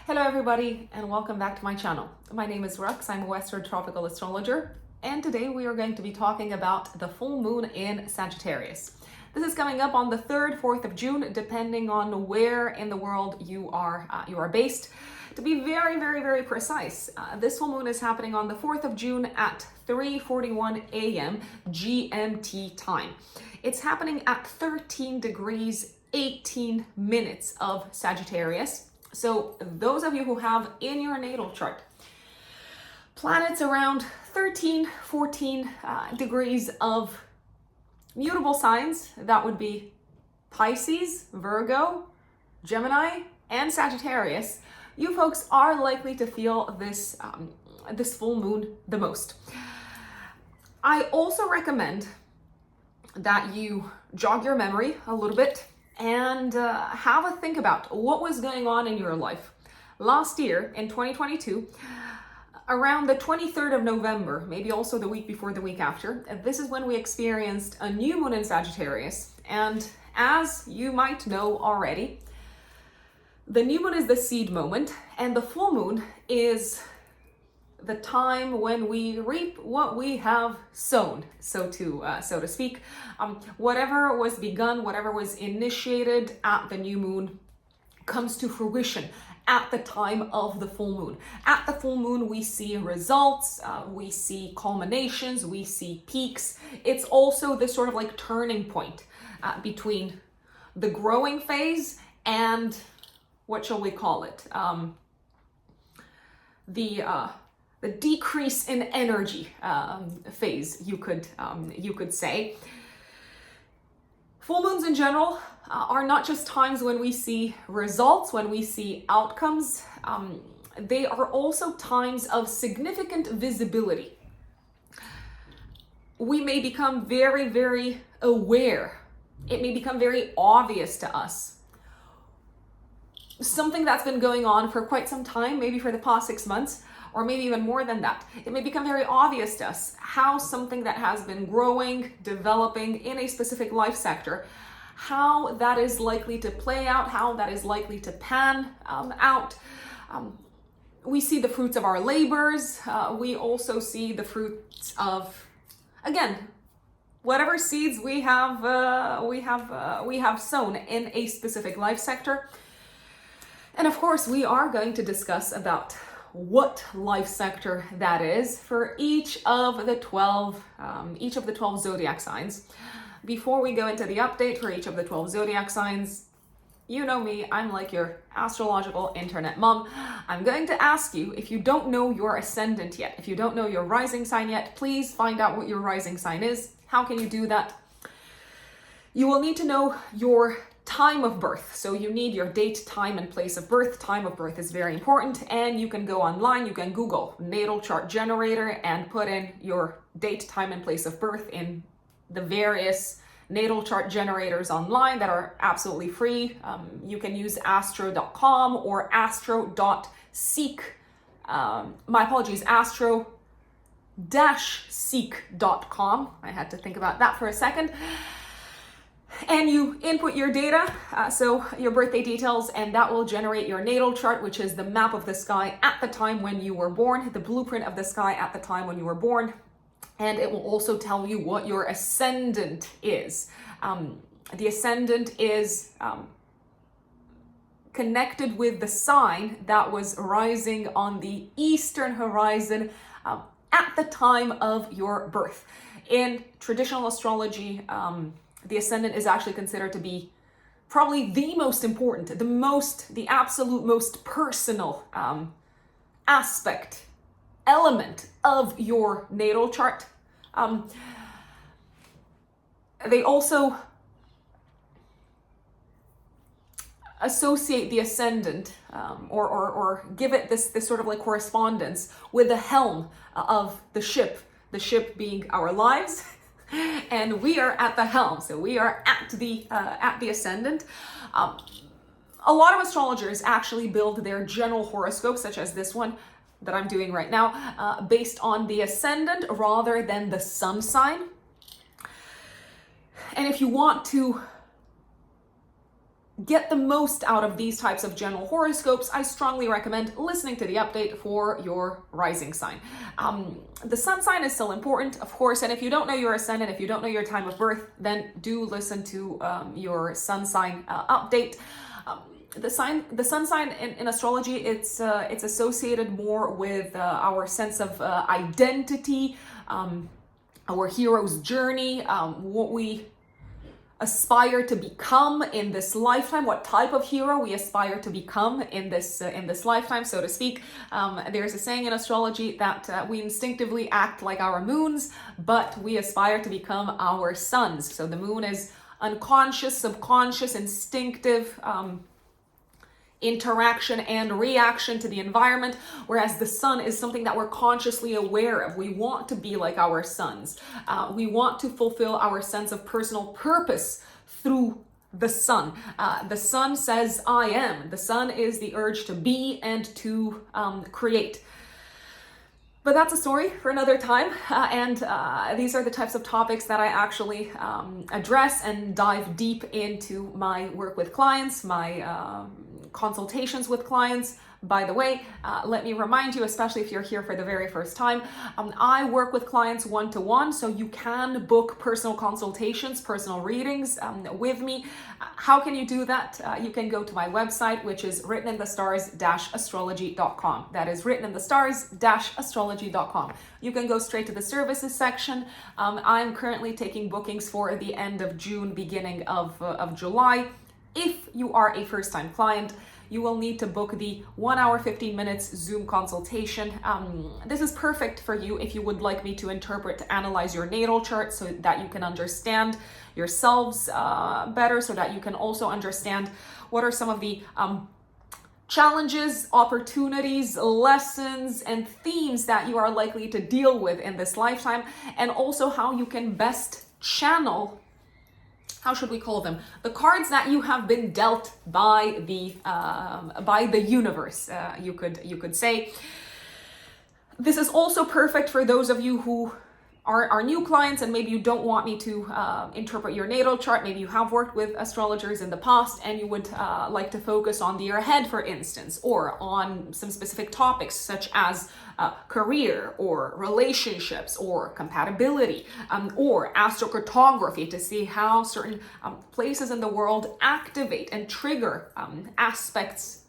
Hello everybody and welcome back to my channel. My name is Rux, I'm a Western tropical astrologer, and today we are going to be talking about the full moon in Sagittarius. This is coming up on the 3rd, 4th of June, depending on where in the world you are based. To be very precise, this full moon is happening on the 4th of June at 3:41 a.m. GMT time. It's happening at 13 degrees 18 minutes of Sagittarius. So those of you who have in your natal chart planets around 13, 14 degrees of mutable signs, that would be Pisces, Virgo, Gemini, and Sagittarius, you folks are likely to feel this, this full moon the most. I also recommend that you jog your memory a little bit and have a think about what was going on in your life. Last year, in 2022, around the 23rd of November, maybe also the week before, the week after, this is when we experienced a new moon in Sagittarius. And as you might know already, the new moon is the seed moment, and the full moon is the time when we reap what we have sown, so to speak. Whatever was begun, whatever was initiated at the new moon comes to fruition at the time of the full moon. At the full moon, we see results, we see culminations, we see peaks. It's also this sort of like turning point between the growing phase and what shall we call it? The decrease in energy phase, you could say. Full moons in general are not just times when we see results, when we see outcomes. They are also times of significant visibility. We may become very aware. It may become very obvious to us. Something that's been going on for quite some time, maybe for the past 6 months, or maybe even more than that. It may become very obvious to us how something that has been growing, developing in a specific life sector, how that is likely to play out, how that is likely to pan out. We see the fruits of our labors. We also see the fruits of, again, whatever seeds we have sown in a specific life sector. And of course, we are going to discuss about what life sector that is for each of the 12 zodiac signs. Before we go into the update for each of the 12 zodiac signs, you know me, I'm like your astrological internet mom. I'm going to ask you, if you don't know your ascendant yet, if you don't know your rising sign yet, please find out what your rising sign is. How can you do that? You will need to know your time of birth. So you need your date, time, and place of birth. Time of birth is very important, and you can go online, you can Google natal chart generator and put in your date, time, and place of birth in the various natal chart generators online that are absolutely free. You can use astro.com or astro.seek. My apologies, astro-seek.com. I had to think about that for a second. And you input your data, so your birthday details, and that will generate your natal chart, which is the map of the sky at the time when you were born, the blueprint of the sky at the time when you were born. And it will also tell you what your ascendant is. The ascendant is connected with the sign that was rising on the eastern horizon at the time of your birth. In traditional astrology, the ascendant is actually considered to be probably the most important, the absolute most personal element of your natal chart. They also associate the ascendant or give it this sort of like correspondence with the helm of the ship being our lives. And we are at the helm, so we are at the ascendant. A lot of astrologers actually build their general horoscopes, such as this one that I'm doing right now, based on the ascendant rather than the sun sign. And if you want to get the most out of these types of general horoscopes, I strongly recommend listening to the update for your rising sign. The sun sign is still important, of course, and if you don't know your ascendant, if you don't know your time of birth, then do listen to your sun sign update. The sun sign in astrology, it's associated more with our sense of identity, our hero's journey, what we aspire to become in this lifetime, what type of hero we aspire to become in this lifetime, so to speak. There's a saying in astrology that we instinctively act like our moons, but we aspire to become our suns. So the moon is unconscious, subconscious, instinctive interaction and reaction to the environment, whereas the sun is something that we're consciously aware of. We want to be like our suns. We want to fulfill our sense of personal purpose through the sun. The sun says, I am. The sun is the urge to be and to create. But that's a story for another time. And these are the types of topics that I actually address and dive deep into my work with clients, my consultations with clients. By the way, let me remind you, especially if you're here for the very first time, I work with clients one-to-one, so you can book personal consultations, personal readings with me. How can you do that? You can go to my website, which is writteninthestars-astrology.com. That is writteninthestars-astrology.com. You can go straight to the services section. I'm currently taking bookings for the end of June, beginning of July. If you are a first-time client, you will need to book the 1 hour, 15 minutes Zoom consultation. This is perfect for you if you would like me to interpret, to analyze your natal chart so that you can understand yourselves better, so that you can also understand what are some of the challenges, opportunities, lessons, and themes that you are likely to deal with in this lifetime, and also how you can best channel, how should we call them, the cards that you have been dealt by the universe, you could say. This is also perfect for those of you who are new clients and maybe you don't want me to interpret your natal chart. Maybe you have worked with astrologers in the past and you would like to focus on the year ahead, for instance, or on some specific topics such as career or relationships or compatibility, or astrocartography to see how certain places in the world activate and trigger aspects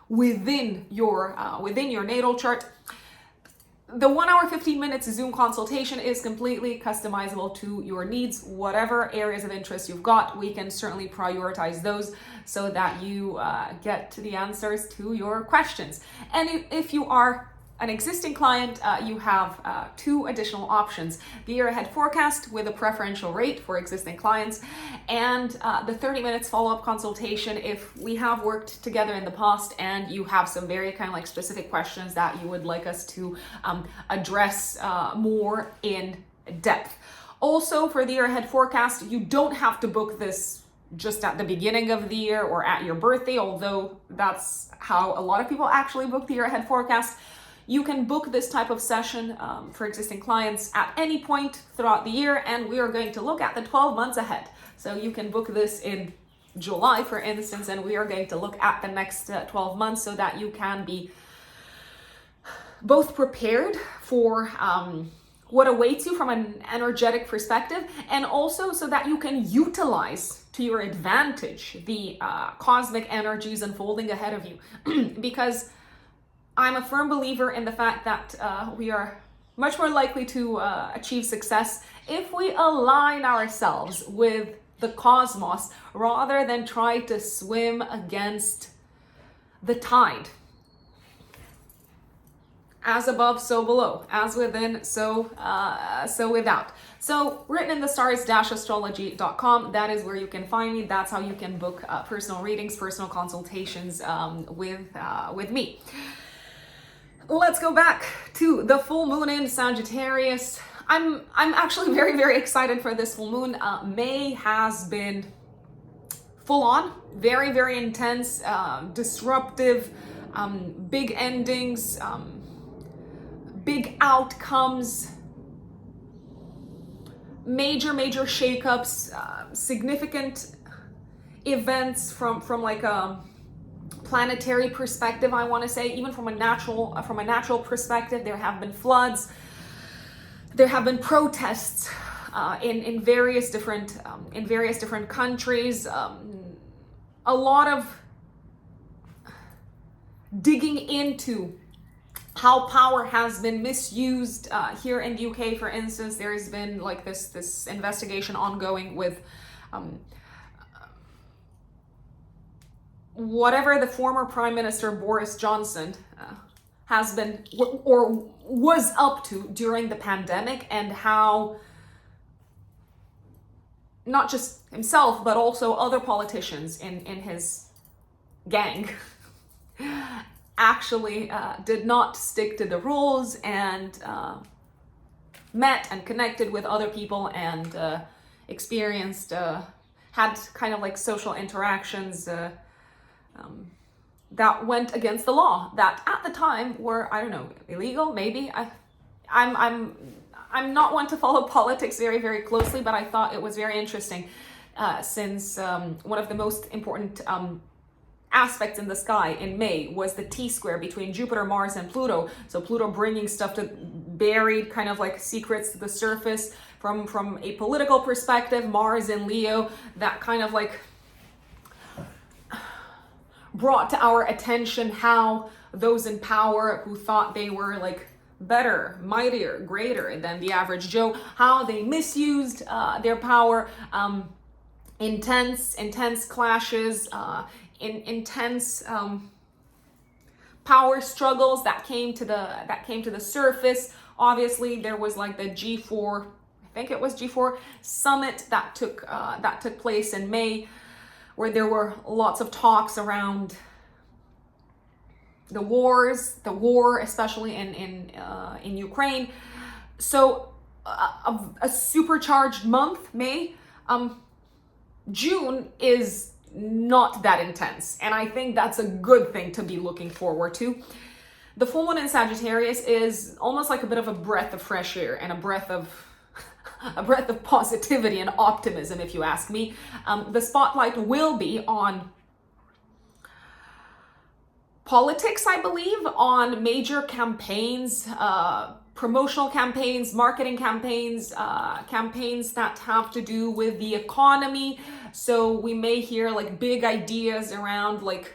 within your natal chart. The 1 hour, 15 minutes Zoom consultation is completely customizable to your needs. Whatever areas of interest you've got, we can certainly prioritize those so that you get to the answers to your questions. And if you are an existing client, you have 2 additional options: the year ahead forecast with a preferential rate for existing clients, and the 30 minutes follow-up consultation if we have worked together in the past and you have some very kind of like specific questions that you would like us to address more in depth. Also, for the year ahead forecast, you don't have to book this just at the beginning of the year or at your birthday, although that's how a lot of people actually book the year ahead forecast. You can book this type of session for existing clients at any point throughout the year, and we are going to look at the 12 months ahead. So you can book this in July, for instance, and we are going to look at the next 12 months so that you can be both prepared for what awaits you from an energetic perspective, and also so that you can utilize to your advantage the cosmic energies unfolding ahead of you. Because I'm a firm believer in the fact that we are much more likely to achieve success if we align ourselves with the cosmos rather than try to swim against the tide. As above, so below. As within, so without. So writteninthestars-astrology.com, that is where you can find me. That's how you can book personal readings, personal consultations with me. Let's go back to the full moon in Sagittarius. I'm actually very, very excited for this full moon. May has been full on, very, very intense, disruptive, big endings, big outcomes, major shakeups, significant events from like a planetary perspective, I want to say. Even from a natural perspective, there have been floods, there have been protests in various different countries. A lot of digging into how power has been misused here in the UK. For instance, there has been like this investigation ongoing with whatever the former Prime Minister Boris Johnson has been or was up to during the pandemic, and how not just himself but also other politicians in his gang actually did not stick to the rules and met and connected with other people and experienced had kind of like social interactions that went against the law, that at the time were, I don't know, illegal, maybe. I'm not one to follow politics very closely, but I thought it was very interesting since one of the most important aspects in the sky in May was the T-square between Jupiter, Mars, and Pluto. So Pluto bringing stuff to buried kind of like secrets to the surface from a political perspective. Mars in Leo, that kind of like brought to our attention how those in power who thought they were like better, mightier, greater than the average Joe, how they misused their power. Intense clashes, intense power struggles that came to the surface. Obviously, there was like the G4, I think it was G4 summit that took place in May, where there were lots of talks around the war, especially in Ukraine. So a supercharged month, May. June is not that intense, and I think that's a good thing to be looking forward to. The full moon in Sagittarius is almost like a bit of a breath of fresh air and a breath of positivity and optimism, if you ask me. The spotlight will be on politics, I believe, on major campaigns, promotional campaigns, marketing campaigns, campaigns that have to do with the economy. So we may hear like big ideas around like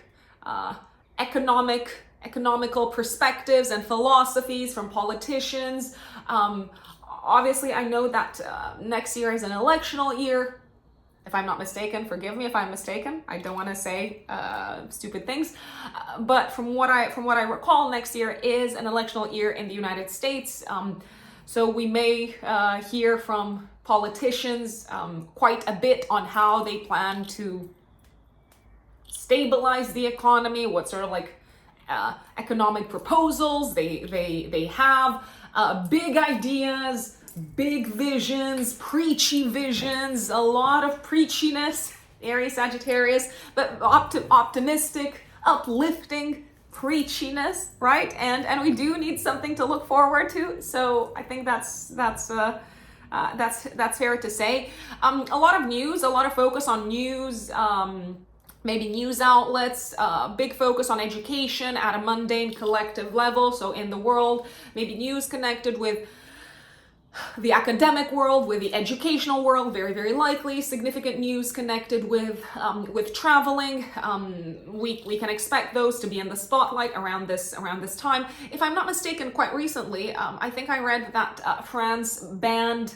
economical perspectives and philosophies from politicians. Obviously, I know that next year is an electional year. If I'm not mistaken, forgive me if I'm mistaken. I don't want to say stupid things, but from what I recall, next year is an electional year in the United States. So we may hear from politicians quite a bit on how they plan to stabilize the economy, what sort of like economic proposals they have, big ideas, big visions, preachy visions, a lot of preachiness, Aries, Sagittarius, but optimistic, uplifting preachiness, right? And we do need something to look forward to. So I think that's fair to say. A lot of news, a lot of focus on news. Maybe news outlets, big focus on education at a mundane collective level. So in the world, maybe news connected with the academic world, with the educational world, very likely. Significant news connected with traveling. We can expect those to be in the spotlight around this time. If I'm not mistaken, quite recently, I think I read that France banned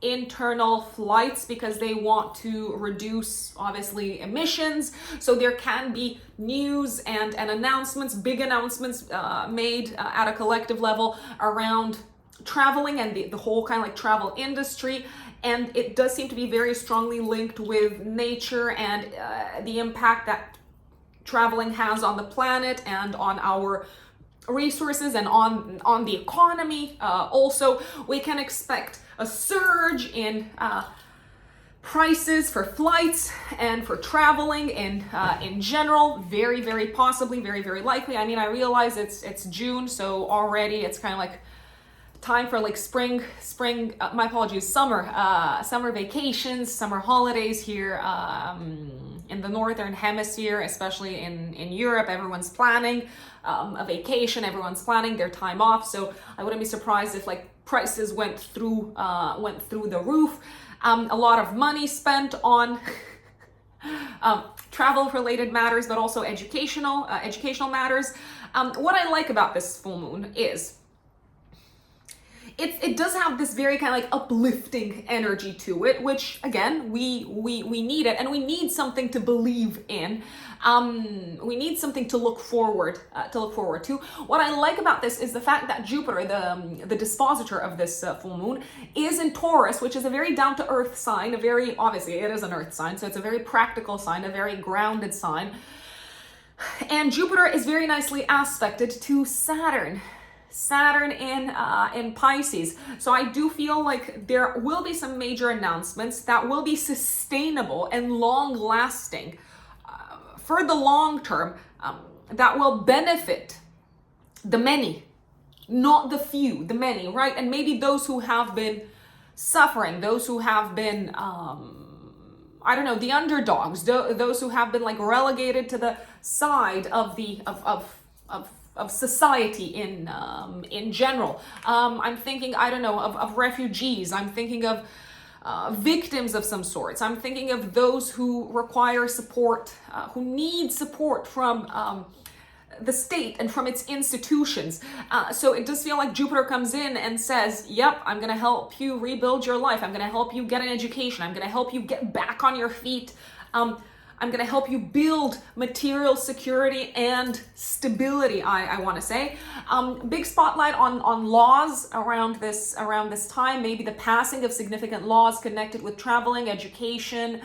internal flights because they want to reduce, obviously, emissions. So there can be news and announcements, big announcements made at a collective level around traveling and the whole kind of like travel industry. And it does seem to be very strongly linked with nature and the impact that traveling has on the planet and on our resources and on the economy. Also, we can expect a surge in prices for flights and for traveling in general. Very possibly, very likely. I mean, I realize it's June, so already it's kind of like time for like spring summer vacations, summer holidays here in the northern hemisphere, especially in Europe, everyone's planning a vacation, everyone's planning their time off. So I wouldn't be surprised if like prices went through the roof. A lot of money spent on travel-related matters, but also educational matters. What I like about this full moon is it does have this very kind of like uplifting energy to it, which again, we need it, and we need something to believe in. We need something to look forward to. What I like about this is the fact that Jupiter, the dispositor of this full moon, is in Taurus, which is a very down-to-earth sign, obviously it is an earth sign, so it's a very practical sign, a very grounded sign. And Jupiter is very nicely aspected to Saturn in Pisces. So I do feel like there will be some major announcements that will be sustainable and long-lasting for the long term, that will benefit the many, not the few, the many, right? And maybe those who have been suffering, those who have been I don't know, the underdogs, those who have been like relegated to the side of the of society in general. I'm thinking, I don't know, of refugees. I'm thinking of victims of some sorts. I'm thinking of those who require support, who need support from the state and from its institutions. So it does feel like Jupiter comes in and says, yep, I'm going to help you rebuild your life. I'm going to help you get an education. I'm going to help you get back on your feet. I'm going to help you build material security and stability, I want to say. Big spotlight on laws around this time, maybe the passing of significant laws connected with traveling, education,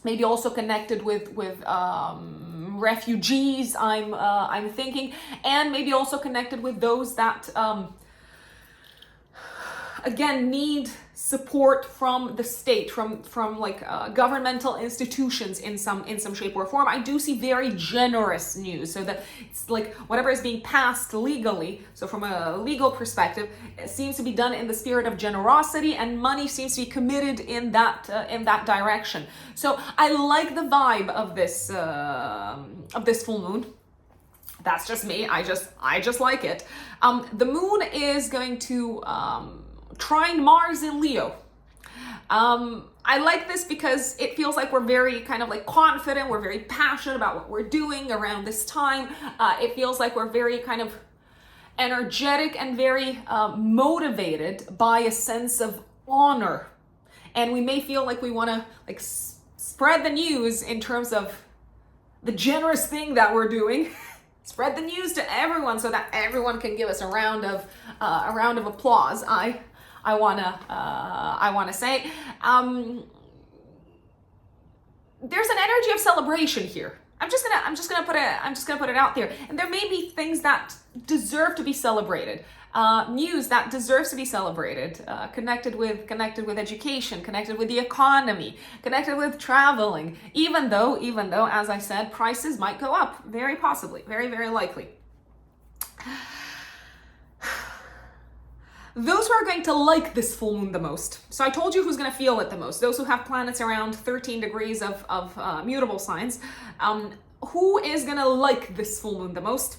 maybe also connected with refugees, I'm thinking, and maybe also connected with those that again need support from the state, from like governmental institutions in some shape or form. I do see very generous news, so that it's like whatever is being passed legally, so from a legal perspective, it seems to be done in the spirit of generosity, and money seems to be committed in that direction. So I like the vibe of this full moon. That's just me. I just like it. The moon is going to trine Mars in Leo. I like this because it feels like we're very kind of like confident, we're very passionate about what we're doing around this time. It feels like we're very kind of energetic and very motivated by a sense of honor. And we may feel like we want to like spread the news in terms of the generous thing that we're doing. Spread the news to everyone so that everyone can give us a round of applause. I wanna say there's an energy of celebration here. I'm just gonna put it out there, and there may be things that deserve to be celebrated, news that deserves to be celebrated, connected with education, connected with the economy, connected with traveling. Even though, as I said, prices might go up, very possibly, very, very likely. Those who are going to like this full moon the most. So I told you who's going to feel it the most. Those who have planets around 13 degrees of mutable signs. Who is going to like this full moon the most?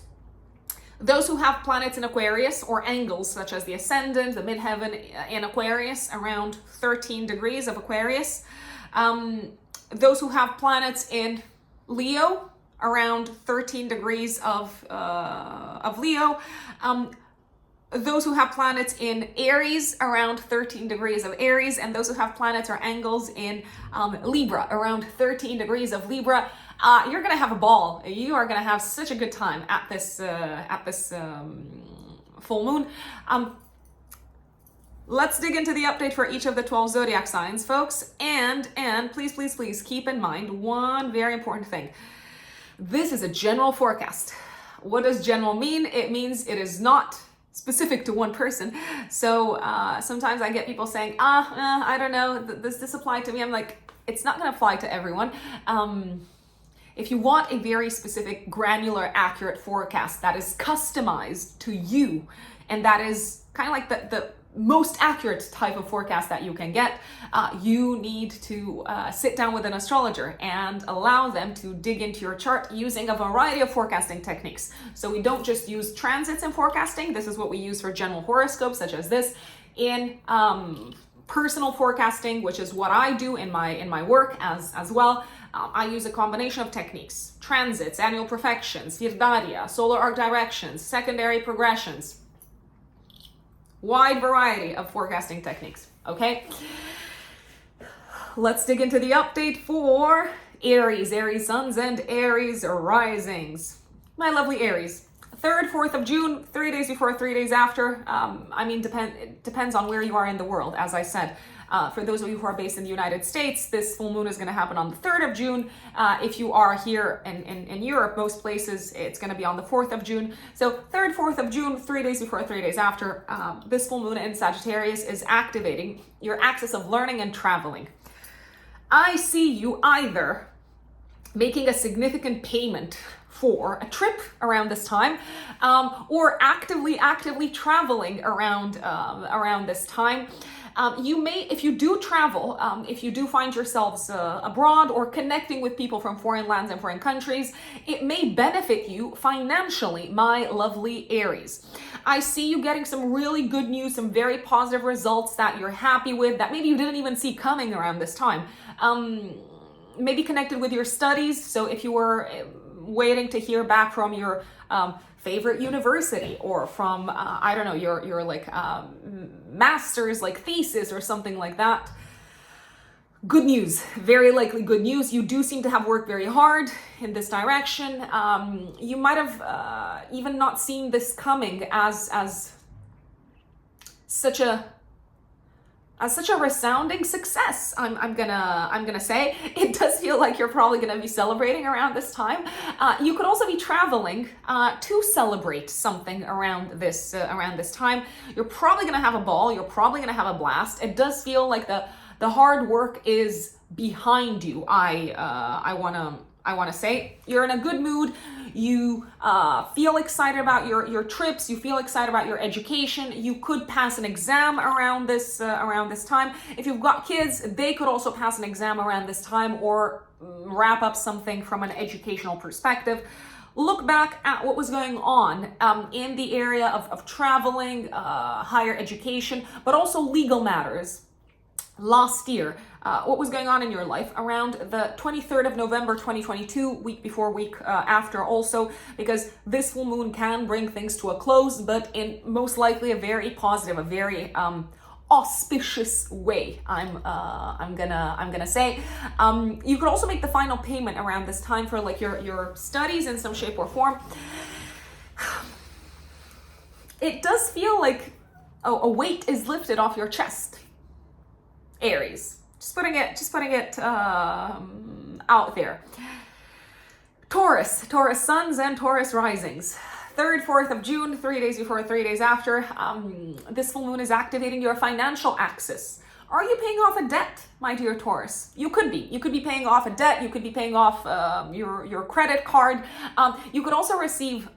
Those who have planets in Aquarius, or angles such as the ascendant, the midheaven in Aquarius, around 13 degrees of Aquarius. Those who have planets in Leo, around 13 degrees of Leo. Those who have planets in Aries, around 13 degrees of Aries, and those who have planets or angles in Libra, around 13 degrees of Libra. You're gonna have a ball. You are gonna have such a good time at this full moon. Let's dig into the update for each of the 12 zodiac signs, folks. And please keep in mind one very important thing. This is a general forecast. What does general mean? It means it is not specific to one person. So sometimes I get people saying, I don't know, does this apply to me? I'm like, it's not going to apply to everyone. If you want a very specific, granular, accurate forecast that is customized to you, and that is kind of like most accurate type of forecast that you can get, you need to sit down with an astrologer and allow them to dig into your chart using a variety of forecasting techniques. So we don't just use transits in forecasting. This is what we use for general horoscopes, such as this. In personal forecasting, which is what I do in my work as well, I use a combination of techniques: transits, annual perfections, Virdaria, solar arc directions, secondary progressions. Wide variety of forecasting techniques, okay? Let's dig into the update for Aries, Aries suns and Aries risings. My lovely Aries, 3rd, 4th of June, 3 days before, 3 days after. It depends on where you are in the world, as I said. For those of you who are based in the United States, this full moon is going to happen on the 3rd of June. If you are here in Europe, most places, it's going to be on the 4th of June. So 3rd, 4th of June, 3 days before, 3 days after, this full moon in Sagittarius is activating your axis of learning and traveling. I see you either making a significant payment for a trip around this time, or actively traveling around this time. You may, if you do travel, if you do find yourselves abroad or connecting with people from foreign lands and foreign countries, it may benefit you financially, my lovely Aries. I see you getting some really good news, some very positive results that you're happy with, that maybe you didn't even see coming around this time. Maybe connected with your studies. So if you were waiting to hear back from your favorite university, or from I don't know, your like master's like thesis or something like that, good news, very likely good news. You do seem to have worked very hard in this direction. You might have even not seen this coming as such a resounding success. I'm gonna say it does feel like you're probably gonna be celebrating around this time. You could also be traveling to celebrate something around this time. You're probably gonna have a ball. You're probably gonna have a blast. It does feel like the hard work is behind you. I wanna say you're in a good mood. You feel excited about your trips. You feel excited about your education. You could pass an exam around this time. If you've got kids, they could also pass an exam around this time, or wrap up something from an educational perspective. Look back at what was going on in the area of traveling, higher education, but also legal matters last year. What was going on in your life around the 23rd of November 2022, week before, week after also, because this full moon can bring things to a close, but in most likely a very positive, a very auspicious way. I'm gonna say. You could also make the final payment around this time for like your studies in some shape or form. It does feel like a weight is lifted off your chest, Aries. Just putting it out there. Taurus suns and Taurus risings. 3rd, 4th of June, 3 days before, 3 days after. This full moon is activating your financial axis. Are you paying off a debt, my dear Taurus? You could be. You could be paying off a debt. You could be paying off your credit card. You could also receive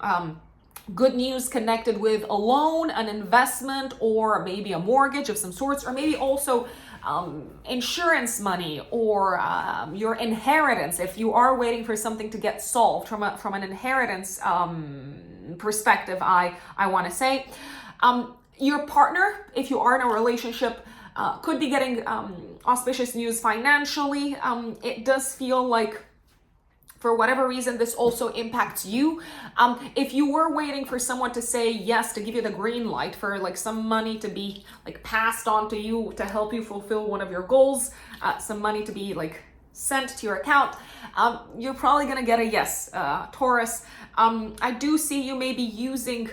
good news connected with a loan, an investment, or maybe a mortgage of some sorts, or maybe also insurance money, or your inheritance. If you are waiting for something to get solved from an inheritance perspective, I want to say, your partner, if you are in a relationship, could be getting auspicious news financially. It does feel like, for whatever reason, this also impacts you. If you were waiting for someone to say yes, to give you the green light for like some money to be like passed on to you to help you fulfill one of your goals, some money to be like sent to your account, you're probably gonna get a yes, Taurus. I do see you maybe using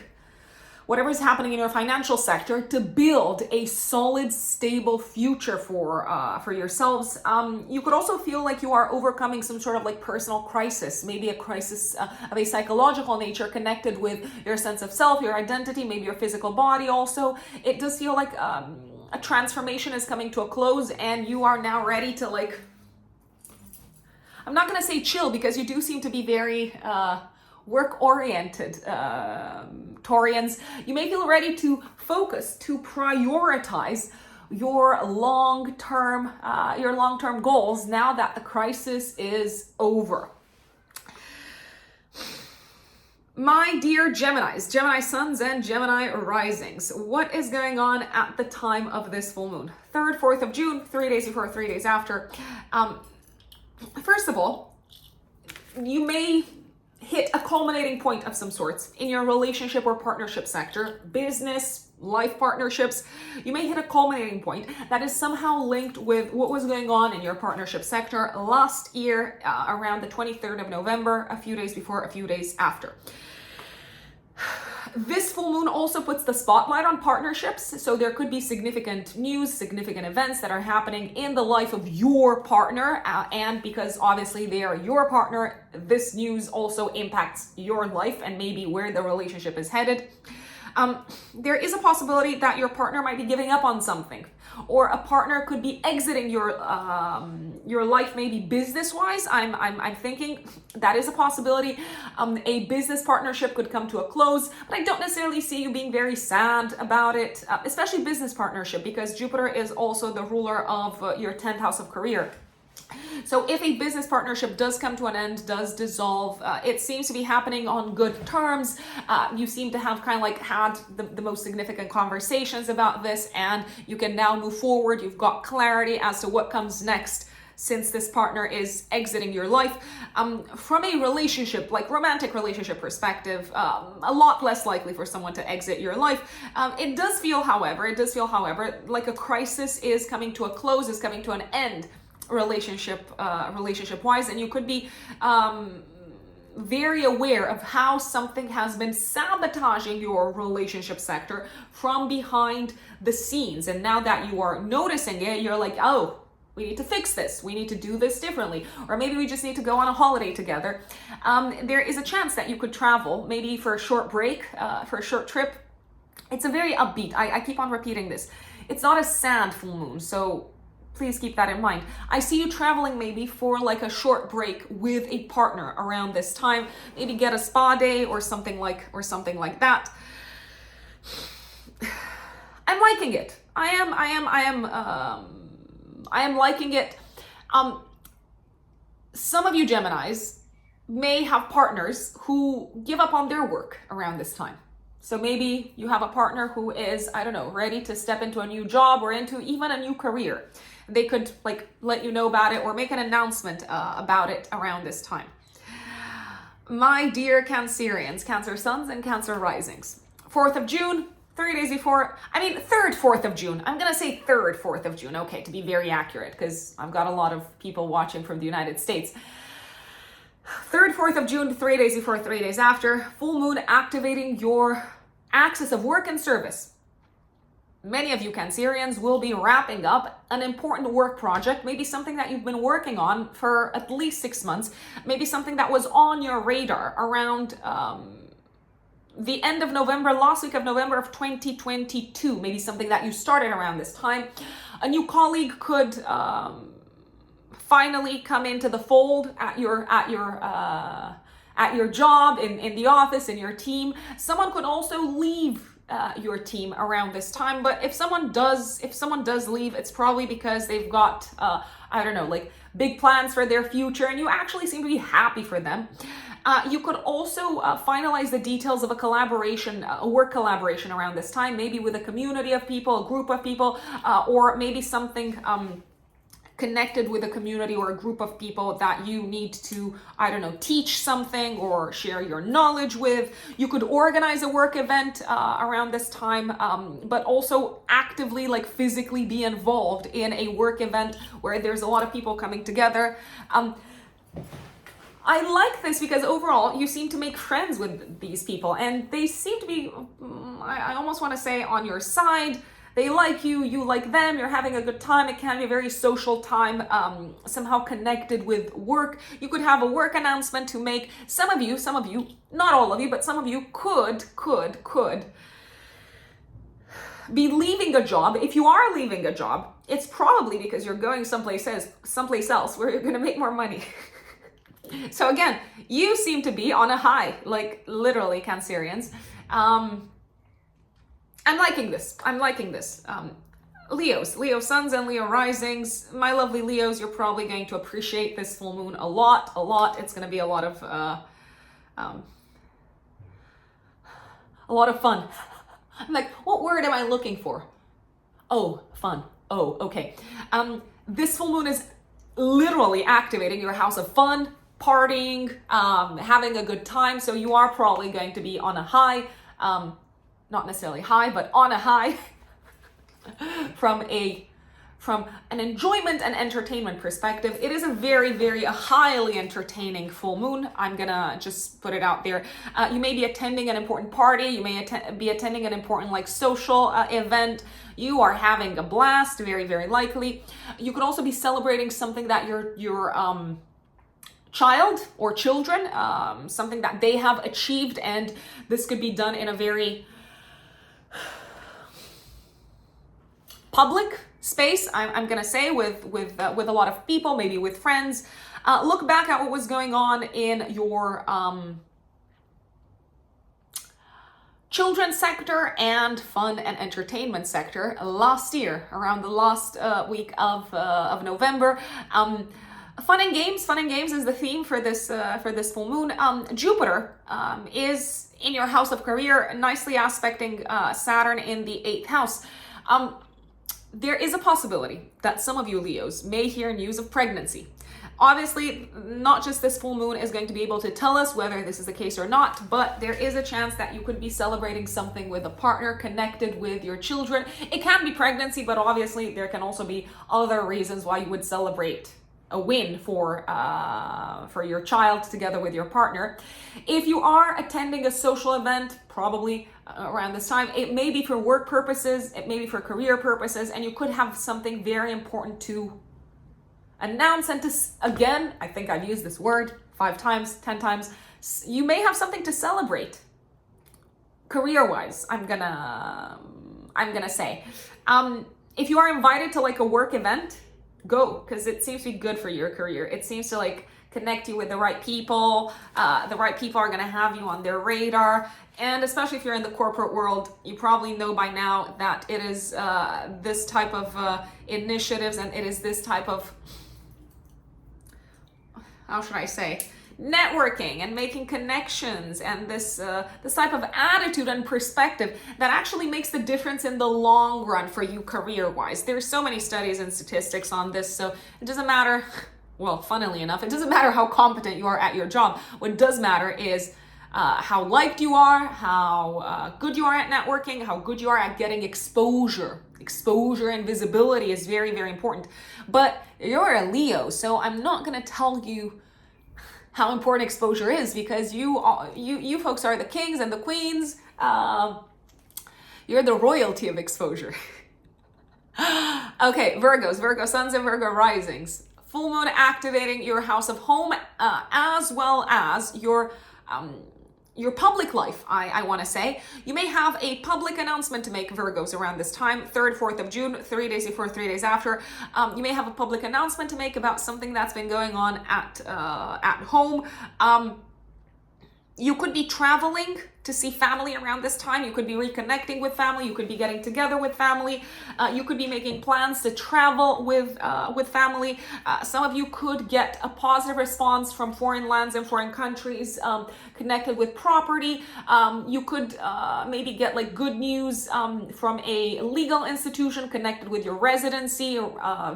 whatever's happening in your financial sector to build a solid, stable future for yourselves. You could also feel like you are overcoming some sort of like personal crisis, maybe a crisis of a psychological nature connected with your sense of self, your identity, maybe your physical body also. It does feel like a transformation is coming to a close, and you are now ready to like, I'm not gonna say chill, because you do seem to be very work-oriented Taurians, you may feel ready to focus, to prioritize your long-term goals now that the crisis is over. My dear Geminis, Gemini suns and Gemini risings, what is going on at the time of this full moon? 3rd, 4th of June, 3 days before, 3 days after. First of all, you may hit a culminating point of some sorts in your relationship or partnership sector, business, life partnerships. You may hit a culminating point that is somehow linked with what was going on in your partnership sector last year around the 23rd of November, a few days before, a few days after. This full moon also puts the spotlight on partnerships, so there could be significant news, significant events that are happening in the life of your partner, and because obviously they are your partner, this news also impacts your life and maybe where the relationship is headed. There is a possibility that your partner might be giving up on something, or a partner could be exiting your life, maybe business-wise. I'm thinking that is a possibility. A business partnership could come to a close, but I don't necessarily see you being very sad about it, especially business partnership, because Jupiter is also the ruler of your 10th house of career. So if a business partnership does come to an end, does dissolve, it seems to be happening on good terms. You seem to have kind of like had the most significant conversations about this, and you can now move forward. You've got clarity as to what comes next since this partner is exiting your life. From a relationship, like romantic relationship perspective, a lot less likely for someone to exit your life. It does feel, however, like a crisis is coming to a close, is coming to an end relationship wise, and you could be very aware of how something has been sabotaging your relationship sector from behind the scenes, and now that you are noticing it, you're like, oh, we need to fix this, we need to do this differently, or maybe we just need to go on a holiday together. There is a chance that you could travel, maybe for a short break, for a short trip. It's a very upbeat, I keep on repeating this, it's not a sad full moon, so please keep that in mind. I see you traveling maybe for like a short break with a partner around this time. Maybe get a spa day or something like that. I'm liking it. I am liking it. Some of you Geminis may have partners who give up on their work around this time. So maybe you have a partner who is, I don't know, ready to step into a new job or into even a new career. They could like let you know about it or make an announcement about it around this time. My dear Cancerians, Cancer suns and Cancer risings. 4th of June, 3 days before, 3rd, 4th of June. I'm going to say 3rd, 4th of June, okay, to be very accurate, because I've got a lot of people watching from the United States. 3rd, 4th of June, 3 days before, 3 days after, full moon activating your axis of work and service. Many of you Cancerians will be wrapping up an important work project, maybe something that you've been working on for at least 6 months, maybe something that was on your radar around the end of November, last week of November of 2022, maybe something that you started around this time. A new colleague could finally come into the fold at your job, in the office, in your team. Someone could also leave your team around this time, but if someone does leave, it's probably because they've got like big plans for their future, and you actually seem to be happy for them. You could also finalize the details of a collaboration, a work collaboration around this time, maybe with a community of people, a group of people, or maybe something connected with a community or a group of people that you need to, teach something or share your knowledge with. You could organize a work event around this time, but also actively, like physically be involved in a work event where there's a lot of people coming together. I like this because overall you seem to make friends with these people, and they seem to be, I almost want to say, on your side. They like you, you like them, you're having a good time. It can be a very social time, somehow connected with work. You could have a work announcement to make. Some of you, not all of you, but some of you could be leaving a job. If you are leaving a job, it's probably because you're going someplace else where you're going to make more money. So again, you seem to be on a high, like literally, Cancerians. I'm liking this. I'm liking this. Leos, Leo suns and Leo risings. My lovely Leos, you're probably going to appreciate this full moon a lot, a lot. It's going to be a lot of fun. I'm like, what word am I looking for? Oh, fun. Oh, okay. This full moon is literally activating your house of fun, partying, having a good time. So you are probably going to be on a high, not necessarily high, but on a high from an enjoyment and entertainment perspective. It is a very highly entertaining full moon. I'm gonna just put it out there. You may be attending an important party. You may be attending an important like social event. You are having a blast, very likely. You could also be celebrating something that your child or children, something that they have achieved, and this could be done in a very public space, I'm gonna say, with a lot of people, maybe with friends. Look back at what was going on in your children's sector and fun and entertainment sector last year, around the last week of November. Fun and games is the theme for this full moon. Jupiter is in your house of career, nicely aspecting Saturn in the 8th house. There is a possibility that some of you Leos may hear news of pregnancy. Obviously, not just this full moon is going to be able to tell us whether this is the case or not, but there is a chance that you could be celebrating something with a partner connected with your children. It can be pregnancy, but obviously there can also be other reasons why you would celebrate a win for your child together with your partner. If you are attending a social event, probably around this time, it may be for work purposes, it may be for career purposes, and you could have something very important to announce and to, again, I think I've used this word 5 times, 10 times. You may have something to celebrate career-wise, I'm gonna say. If you are invited to like a work event, go, because it seems to be good for your career. It seems to like connect you with the right people. The right people are going to have you on their radar. And especially if you're in the corporate world, you probably know by now that it is this type of initiatives, and it is this type of, how should I say, networking and making connections, and this type of attitude and perspective that actually makes the difference in the long run for you career-wise. There's so many studies and statistics on this, so it doesn't matter, well, funnily enough, it doesn't matter how competent you are at your job. What does matter is how liked you are, how good you are at networking, how good you are at getting exposure. Exposure and visibility is very important. But you're a Leo, so I'm not going to tell you how important exposure is, because you folks are the kings and the queens. You're the royalty of exposure. Okay, Virgos, Virgo suns and Virgo risings. Full moon activating your house of home, as well as your public life, I want to say. You may have a public announcement to make, Virgos, around this time, 3rd, 4th of June, 3 days before, 3 days after. You may have a public announcement to make about something that's been going on at home. You could be traveling to see family around this time. You could be reconnecting with family. You could be getting together with family. You could be making plans to travel with family. Some of you could get a positive response from foreign lands and foreign countries connected with property. You could maybe get like good news from a legal institution connected with your residency,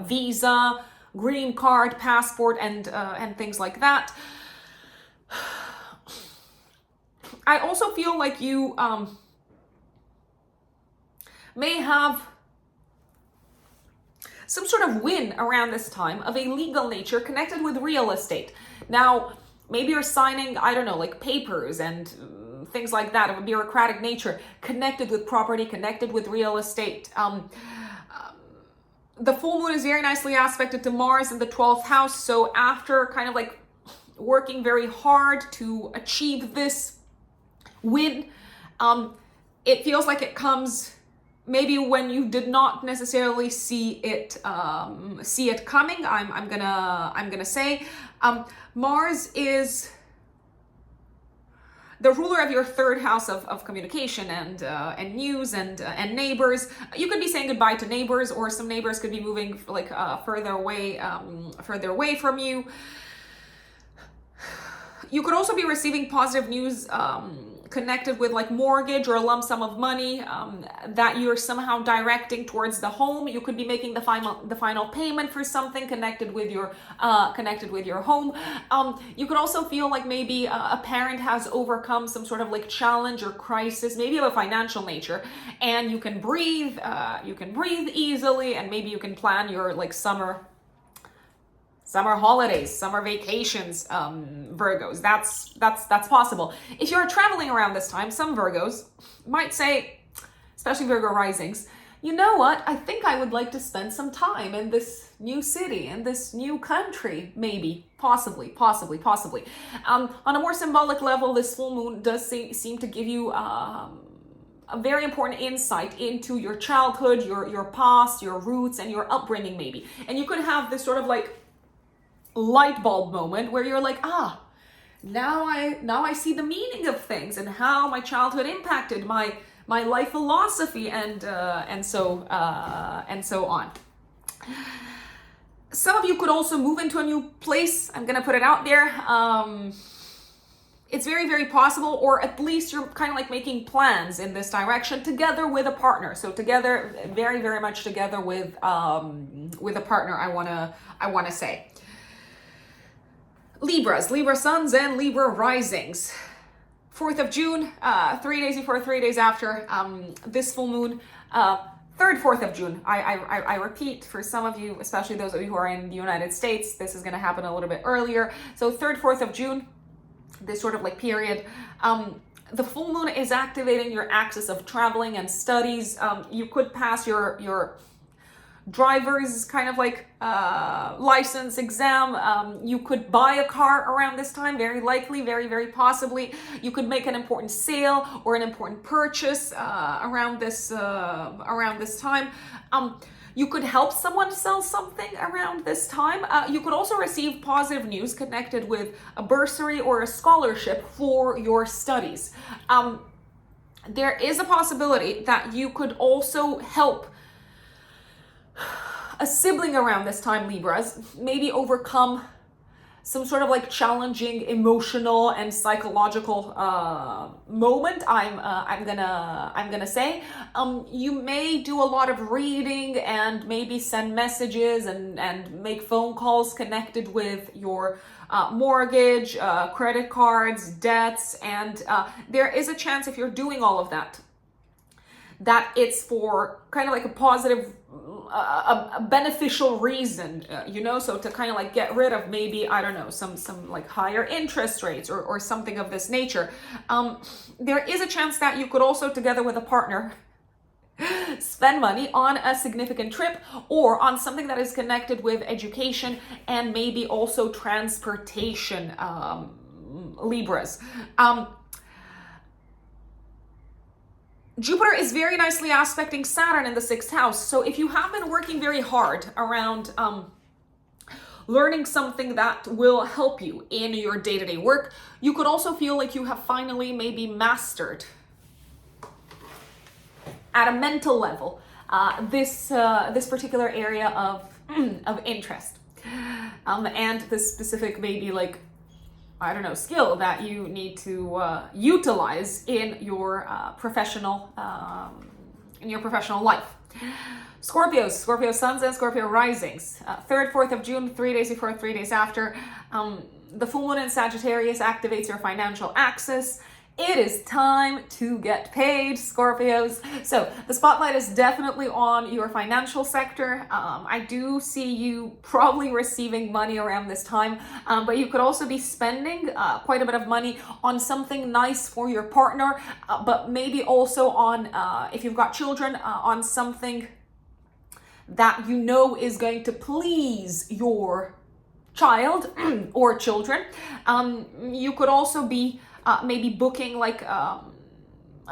visa, green card, passport, and things like that. I also feel like you may have some sort of win around this time of a legal nature connected with real estate. Now, maybe you're signing, I don't know, like papers and things like that of a bureaucratic nature connected with property, connected with real estate. The full moon is very nicely aspected to Mars in the 12th house. So after kind of like working very hard to achieve this win, it feels like it comes maybe when you did not necessarily see it coming. I'm gonna say Mars is the ruler of your third house of communication and news and neighbors. You could be saying goodbye to neighbors, or some neighbors could be moving like further away from you. You could also be receiving positive news connected with like mortgage or a lump sum of money that you're somehow directing towards the home. You could be making the final payment for something connected with your home. You could also feel like maybe a parent has overcome some sort of like challenge or crisis, maybe of a financial nature, and you can breathe easily, and maybe you can plan your like summer holidays, summer vacations, Virgos. That's possible. If you're traveling around this time, some Virgos might say, especially Virgo risings, you know what? I think I would like to spend some time in this new city, in this new country, maybe, possibly. On a more symbolic level, this full moon does seem to give you a very important insight into your childhood, your past, your roots, and your upbringing, maybe. And you could have this sort of like light bulb moment where you're like, now I see the meaning of things and how my childhood impacted my life philosophy and so on. Some of you could also move into a new place. I'm gonna put it out there. It's very, very possible, or at least you're kind of like making plans in this direction together with a partner. So together, very, very much together with a partner, I wanna say. Libra suns and Libra risings. 4th of June, 3 days before, 3 days after this full moon. 3rd, 4th of June. I repeat, for some of you, especially those of you who are in the United States, this is going to happen a little bit earlier. So 3rd, 4th of June, this sort of like period. The full moon is activating your axis of traveling and studies. You could pass your driver's kind of like license exam. You could buy a car around this time, very likely, very, very possibly. You could make an important sale or an important purchase around this time. You could help someone sell something around this time. You could also receive positive news connected with a bursary or a scholarship for your studies. There is a possibility that you could also help a sibling around this time, Libras, maybe overcome some sort of like challenging emotional and psychological moment. I'm gonna say you may do a lot of reading and maybe send messages and make phone calls connected with your mortgage, credit cards, debts, and there is a chance, if you're doing all of that, that it's for kind of like a positive, a beneficial reason, so to kind of like get rid of maybe, I don't know, some like higher interest rates or something of this nature. There is a chance that you could also, together with a partner, spend money on a significant trip or on something that is connected with education and maybe also transportation, Libras. Jupiter is very nicely aspecting Saturn in the 6th house. So if you have been working very hard around learning something that will help you in your day-to-day work, you could also feel like you have finally maybe mastered at a mental level this particular area of interest. And this specific maybe like, I don't know, skill that you need to utilize in your professional life. Scorpio suns and Scorpio risings. 3rd, 4th of June, 3 days before, 3 days after. The full moon in Sagittarius activates your financial axis. It is time to get paid, Scorpios. So the spotlight is definitely on your financial sector. I do see you probably receiving money around this time, but you could also be spending quite a bit of money on something nice for your partner, but maybe also on, if you've got children, on something that you know is going to please your child or children. You could also be maybe booking like a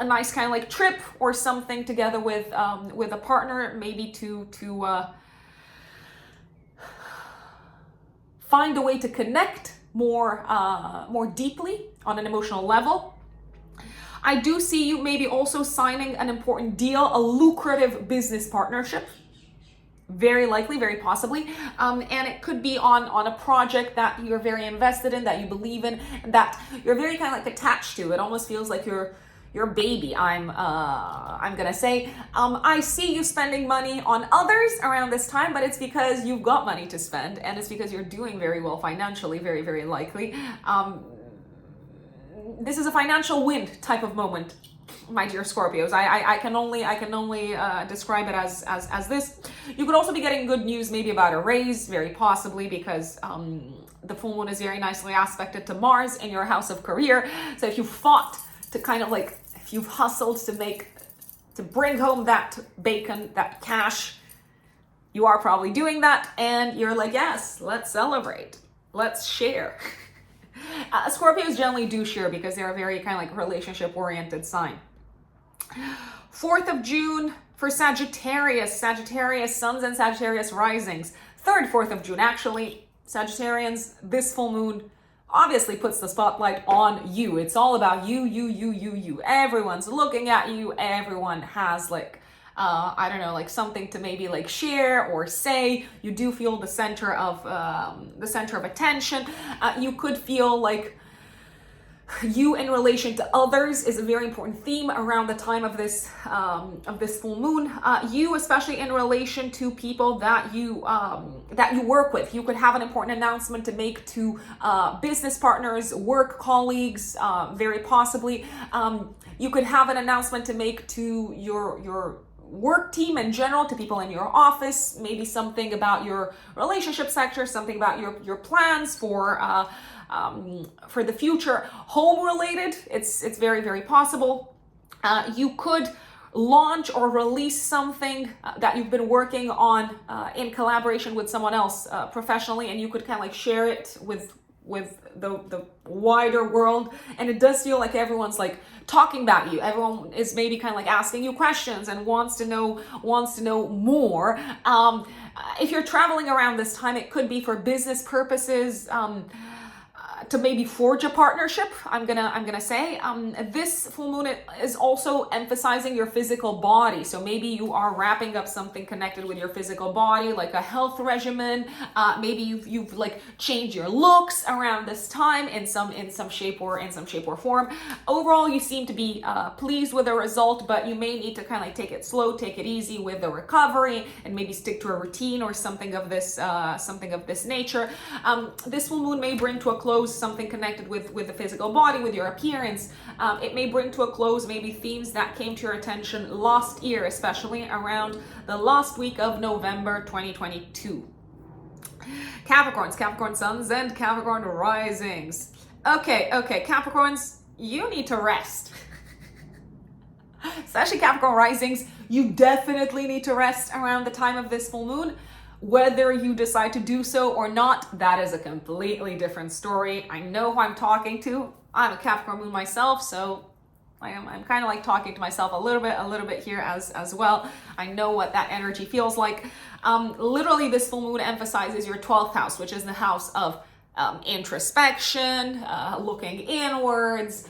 nice kind of like trip or something together with a partner, maybe to find a way to connect more deeply on an emotional level. I do see you maybe also signing an important deal, a lucrative business partnership. Very likely, very possibly. And it could be on a project that you're very invested in, that you believe in, that you're very kind of like attached to. It almost feels like your baby, I'm gonna say. I see you spending money on others around this time, but it's because you've got money to spend, and it's because you're doing very well financially, very, very likely. This is a financial wind type of moment, my dear Scorpios. I can only describe it as this. You could also be getting good news maybe about a raise, very possibly, because the full moon is very nicely aspected to Mars in your house of career. So if you fought to kind of like, if you've hustled to bring home that bacon, that cash, you are probably doing that, and you're like, yes, let's celebrate, let's share. Scorpios generally do share because they're a very kind of like relationship oriented sign. 4th of June for Sagittarius, Sagittarius suns and Sagittarius risings. 3rd, 4th of June, actually, Sagittarians, this full moon obviously puts the spotlight on you. It's all about you. Everyone's looking at you. Everyone has like, I don't know, like something to maybe like share or say. You do feel the center of attention. You could feel like you in relation to others is a very important theme around the time of this full moon. You, especially in relation to people that you work with. You could have an important announcement to make to business partners, work colleagues, very possibly. You could have an announcement to make to your work team in general, to people in your office, maybe something about your relationship sector, something about your plans for the future. Home related, it's very, very possible. You could launch or release something that you've been working on in collaboration with someone else professionally, and you could kind of like share it with the wider world. And it does feel like everyone's like talking about you. Everyone is maybe kind of like asking you questions and wants to know more. If you're traveling around this time, it could be for business purposes, to maybe forge a partnership. I'm gonna say this full moon is also emphasizing your physical body. So maybe you are wrapping up something connected with your physical body, like a health regimen. Maybe you've like changed your looks around this time in some shape or form. Overall, you seem to be pleased with the result, but you may need to kind of like take it slow, take it easy with the recovery, and maybe stick to a routine or something of this nature. This full moon may bring to a close something connected with the physical body, with your appearance. It may bring to a close maybe themes that came to your attention last year, especially around the last week of November 2022. Capricorns, Capricorn suns and Capricorn risings. Okay, Capricorns, you need to rest. Especially Capricorn risings, you definitely need to rest around the time of this full moon. Whether you decide to do so or not, that is a completely different story. I know who I'm talking to. I'm a Capricorn moon myself, so I'm kind of like talking to myself a little bit here as well. I know what that energy feels like. Literally, this full moon emphasizes your 12th house, which is the house of introspection, looking inwards,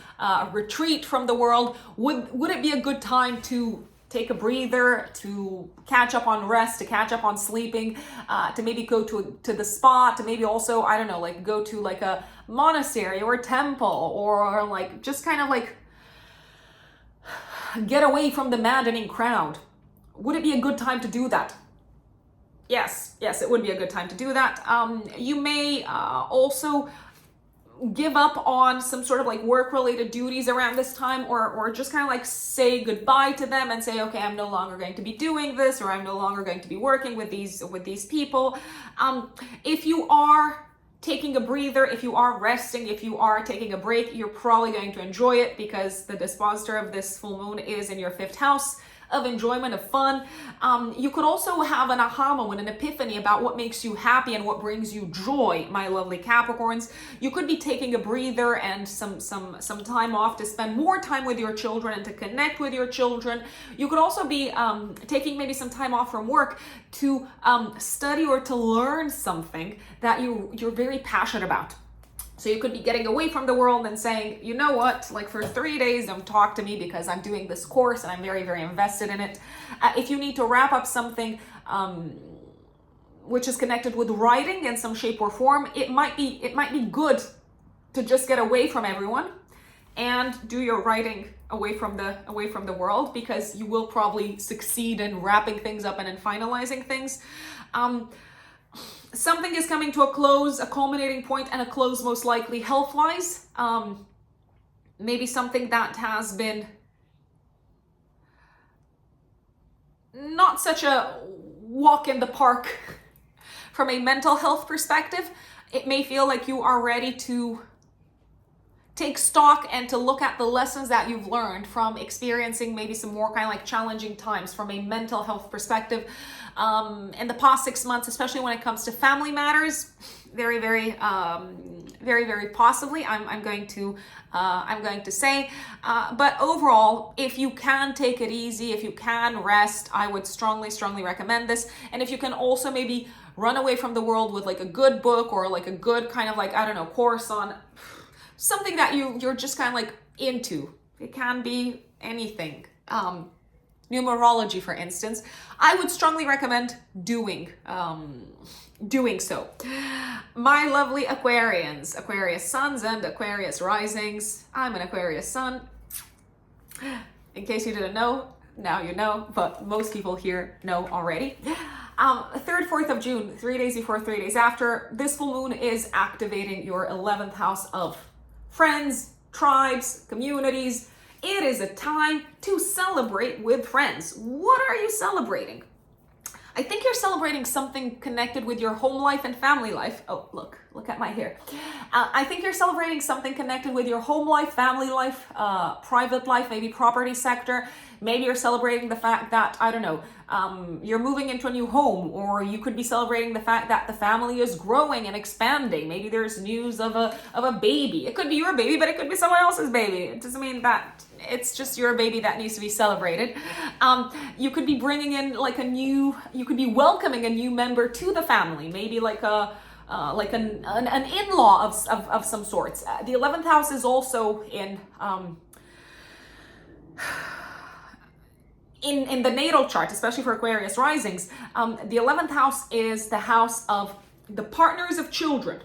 retreat from the world. Would it be a good time to take a breather, to catch up on rest, to catch up on sleeping, to maybe go to the spa, to maybe also, I don't know, like go to like a monastery or a temple, or like just kind of like get away from the maddening crowd? Would it be a good time to do that? Yes, it would be a good time to do that. You may also give up on some sort of like work-related duties around this time, or just kind of like say goodbye to them and say, okay, I'm no longer going to be doing this, or I'm no longer going to be working with these people. If you are taking a breather, if you are resting, if you are taking a break, you're probably going to enjoy it, because the dispositor of this full moon is in your 5th house of enjoyment, of fun. You could also have an aha moment, an epiphany about what makes you happy and what brings you joy, my lovely Capricorns. You could be taking a breather and some time off to spend more time with your children and to connect with your children. You could also be taking maybe some time off from work to study or to learn something that you're very passionate about. So you could be getting away from the world and saying, you know what, like for 3 days, don't talk to me because I'm doing this course and I'm very, very invested in it. If you need to wrap up something which is connected with writing in some shape or form, it might be good to just get away from everyone and do your writing away from the world, because you will probably succeed in wrapping things up and in finalizing things. Something is coming to a close, a culminating point, and a close most likely health-wise. Maybe something that has been not such a walk in the park from a mental health perspective. It may feel like you are ready to take stock and to look at the lessons that you've learned from experiencing maybe some more kind of like challenging times from a mental health perspective in the past 6 months, especially when it comes to family matters. Very, very possibly, I'm going to say. But overall, if you can take it easy, if you can rest, I would strongly recommend this. And if you can also maybe run away from the world with like a good book or like a good kind of like, I don't know, course on something that you're just kind of like into. It can be anything. Numerology, for instance, I would strongly recommend doing so. My lovely Aquarians, Aquarius suns and Aquarius risings. I'm an Aquarius sun. In case you didn't know, now you know, but most people here know already. 3rd, 4th of June, 3 days before, 3 days after, this full moon is activating your 11th house of friends, tribes, communities. It is a time to celebrate with friends. What are you celebrating? I think you're celebrating something connected with your home life and family life. Oh, look at my hair. I think you're celebrating something connected with your home life, family life, private life, maybe property sector. Maybe you're celebrating the fact that, I don't know, you're moving into a new home, or you could be celebrating the fact that the family is growing and expanding. Maybe there's news of a baby. It could be your baby, but it could be someone else's baby. It doesn't mean that it's just your baby that needs to be celebrated. You could be bringing in like you could be welcoming a new member to the family, maybe like an in-law of some sorts. The 11th house is also in the natal chart, especially for Aquarius risings. The 11th house is the house of the partners of children.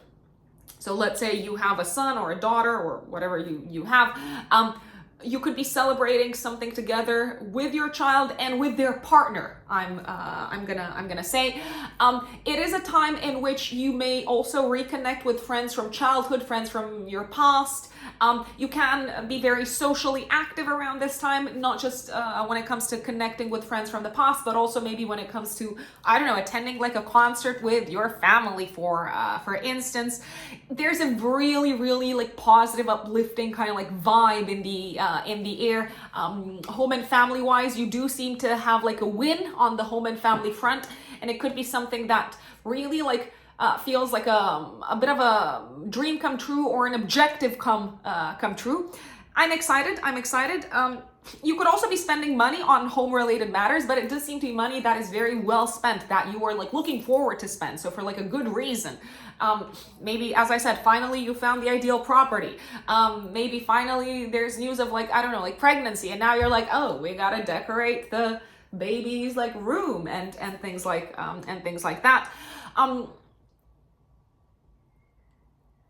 So let's say you have a son or a daughter or whatever you have. You could be celebrating something together with your child and with their partner. I'm gonna say it is a time in which you may also reconnect with friends from childhood, friends from your past. You can be very socially active around this time, not just when it comes to connecting with friends from the past, but also maybe when it comes to, I don't know, attending like a concert with your family, for instance. There's a really like positive, uplifting kind of like vibe in the air. Home and family wise, you do seem to have like a win on the home and family front, and it could be something that really like feels like a bit of a dream come true, or an objective come true. I'm excited. You could also be spending money on home related matters, but it does seem to be money that is very well spent, that you are like looking forward to spend. So for like a good reason. Maybe, as I said, finally you found the ideal property. Maybe finally there's news of like, I don't know, like pregnancy, and now you're like, oh, we gotta decorate the baby's like room and things like that.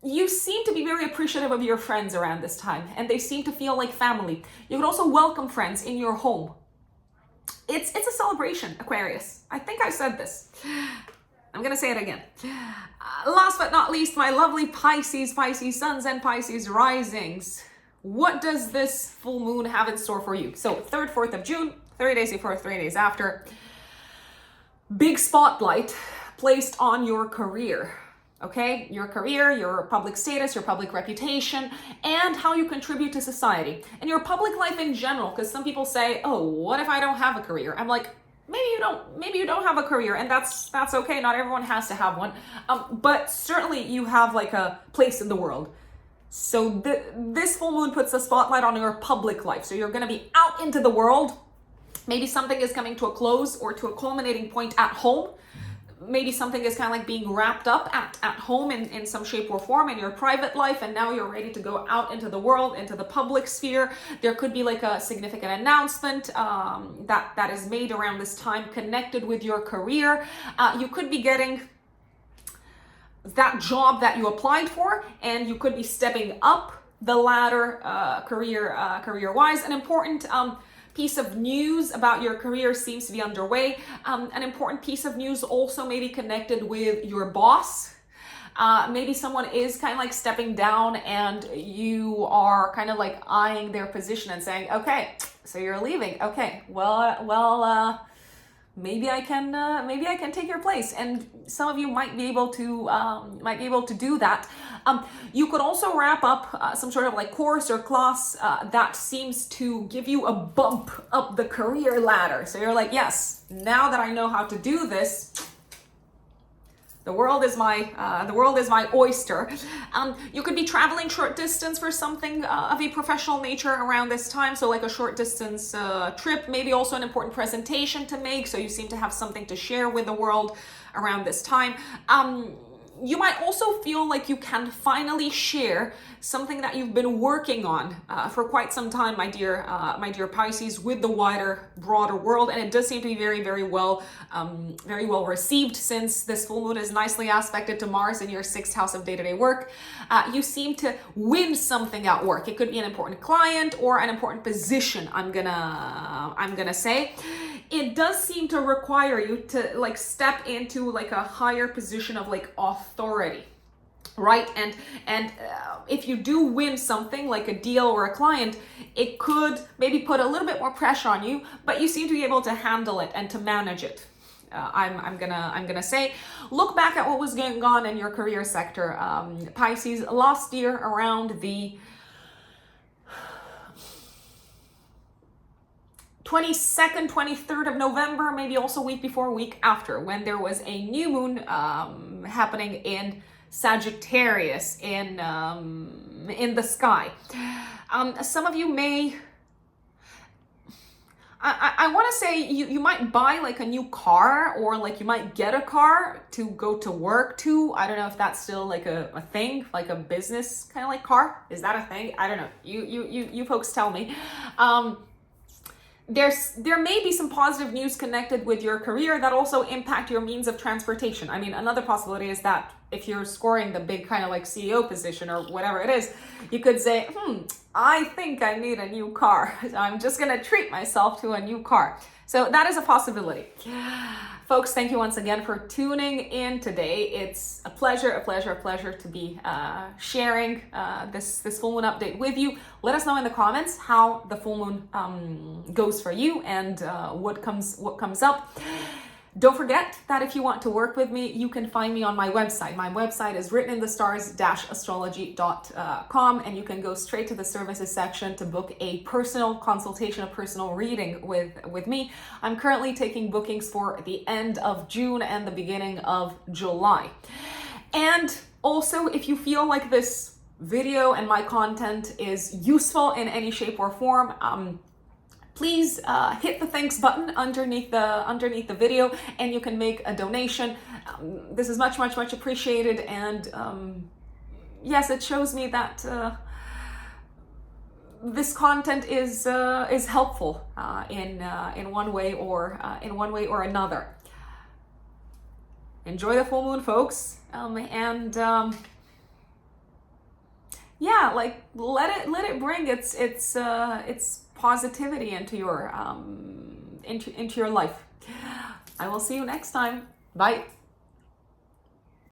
You seem to be very appreciative of your friends around this time, and they seem to feel like family. You could also welcome friends in your home. It's a celebration, Aquarius. I think I said this. I'm gonna say it again. Last but not least, my lovely Pisces suns and Pisces risings. What does this full moon have in store for you? So 3rd, 4th of June, 3 days before, 3 days after. Big spotlight placed on your career. Okay, your career, your public status, your public reputation, and how you contribute to society and your public life in general. Because some people say, "Oh, what if I don't have a career?" I'm like, maybe you don't have a career, and that's okay. Not everyone has to have one, but certainly you have like a place in the world. So this full moon puts a spotlight on your public life. So you're going to be out into the world. Maybe something is coming to a close or to a culminating point at home. Maybe something is kind of like being wrapped up at home in some shape or form in your private life, and now you're ready to go out into the world, into the public sphere. There could be like a significant announcement that is made around this time connected with your career. You could be getting that job that you applied for, and you could be stepping up the ladder career-wise. An important piece of news about your career seems to be underway. An important piece of news also may be connected with your boss. Maybe someone is kind of like stepping down and you are kind of like eyeing their position and saying, okay, so you're leaving. Okay, well, maybe I can take your place. And some of you might be able to do that. You could also wrap up some sort of like course or class that seems to give you a bump up the career ladder. So you're like, yes, now that I know how to do this, the world is my oyster. You could be traveling short distance for something of a professional nature around this time. So like a short distance trip, maybe also an important presentation to make. So you seem to have something to share with the world around this time. You might also feel like you can finally share something that you've been working on for quite some time, my dear Pisces, with the wider, broader world, and it does seem to be very well received, since this full moon is nicely aspected to Mars in your 6th house of day-to-day work. You seem to win something at work. It could be an important client or an important position. I'm gonna say. It does seem to require you to like step into like a higher position of like authority, right? And if you do win something like a deal or a client, it could maybe put a little bit more pressure on you, but you seem to be able to handle it and to manage it. I'm gonna say, look back at what was going on in your career sector, Pisces, last year around the 22nd, 23rd of November, maybe also week before, week after, when there was a new moon happening in Sagittarius in the sky. Some of you may, I want to say you might buy like a new car, or like you might get a car to go to work to. I don't know if that's still like a thing, like a business kind of like car. Is that a thing? I don't know. You folks tell me. There may be some positive news connected with your career that also impact your means of transportation. I mean, another possibility is that if you're scoring the big kind of like CEO position or whatever it is, you could say, I think I need a new car. I'm just gonna treat myself to a new car. So that is a possibility. Folks, thank you once again for tuning in today. It's a pleasure to be sharing this full moon update with you. Let us know in the comments how the full moon goes for you and what comes up. Don't forget that if you want to work with me, you can find me on my website. My website is writteninthestars-astrology.com, and you can go straight to the services section to book a personal consultation, a personal reading with me. I'm currently taking bookings for the end of June and the beginning of July. And also, if you feel like this video and my content is useful in any shape or form, please hit the thanks button underneath the video, and you can make a donation. This is much appreciated, and yes, it shows me that this content is helpful in one way or another. Enjoy the full moon, folks, and yeah, like let it bring its positivity into your life. I will see you next time. Bye.